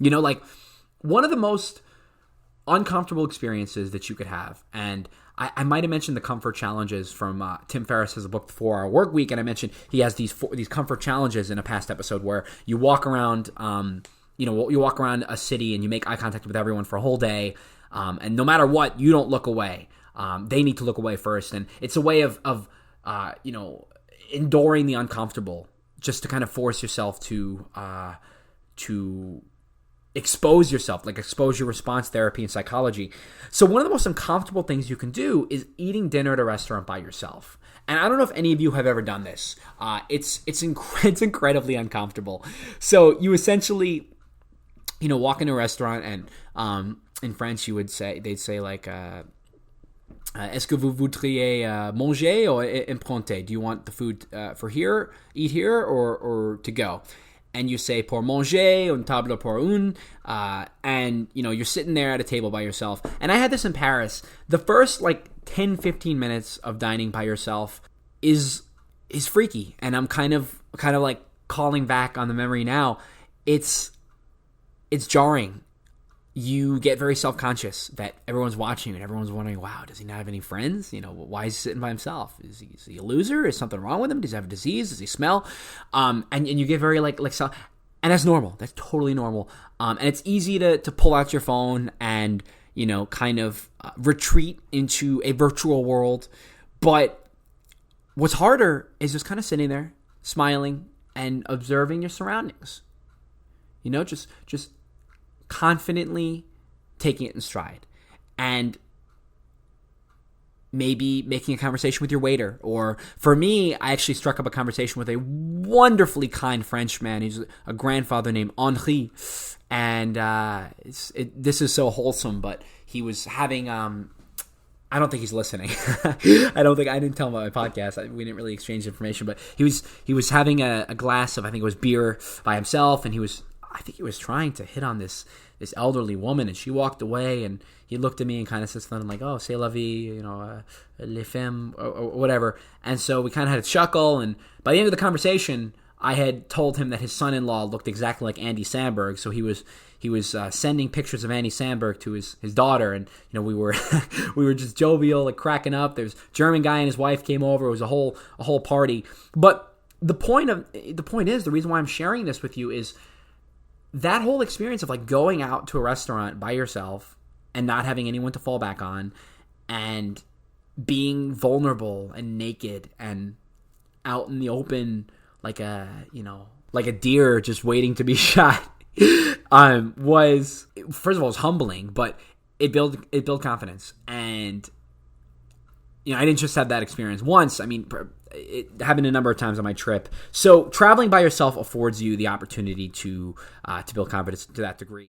Like one of the most uncomfortable experiences that you could have, and I might have mentioned the comfort challenges from Tim Ferriss has a book, 4 Hour Work Week, and I mentioned he has these comfort challenges in a past episode where you walk around, you walk around a city and you make eye contact with everyone for a whole day, and no matter what, you don't look away. They need to look away first, and it's a way of enduring the uncomfortable, just to kind of force yourself to expose yourself, like expose your response therapy and psychology. So one of the most uncomfortable things you can do is eating dinner at a restaurant by yourself. And I don't know if any of you have ever done this. It's incredibly uncomfortable. So you essentially, walk into a restaurant, and in French they'd say like, est-ce que vous voudriez manger ou emprunter? Do you want the food for here, eat here, or to go? And you say pour manger, une table pour une, and you're sitting there at a table by yourself. And I had this in Paris. The first 10-15 minutes of dining by yourself is freaky, and I'm kind of like calling back on the memory now. It's jarring. You get very self-conscious that everyone's watching and everyone's wondering, wow, does he not have any friends? Why is he sitting by himself? Is he a loser? Is something wrong with him? Does he have a disease? Does he smell? And you get very and that's normal. That's totally normal. And it's easy to pull out your phone and, kind of retreat into a virtual world. But what's harder is just kind of sitting there, smiling and observing your surroundings. Just confidently taking it in stride, and maybe making a conversation with your waiter. Or for me, I actually struck up a conversation with a wonderfully kind Frenchman. He's a grandfather named Henri, and this is so wholesome, but he was having I don't think he's listening. I didn't tell him about my podcast. We didn't really exchange information, but he was having a glass of, I think it was beer by himself, and I think he was trying to hit on this elderly woman, and she walked away, and he looked at me and kind of said something like, oh, c'est la vie, les femmes, or whatever. And so we kind of had a chuckle, and by the end of the conversation, I had told him that his son-in-law looked exactly like Andy Samberg, so he was sending pictures of Andy Samberg to his daughter, and we were we were just jovial, like cracking up. There's a German guy and his wife came over. It was a whole party. But the point is, the reason why I'm sharing this with you is that whole experience of going out to a restaurant by yourself and not having anyone to fall back on, and being vulnerable and naked and out in the open like a deer just waiting to be shot, was, first of all, it was humbling, but it built confidence. And I didn't just have that experience once. I mean, it happened a number of times on my trip. So traveling by yourself affords you the opportunity to build confidence to that degree.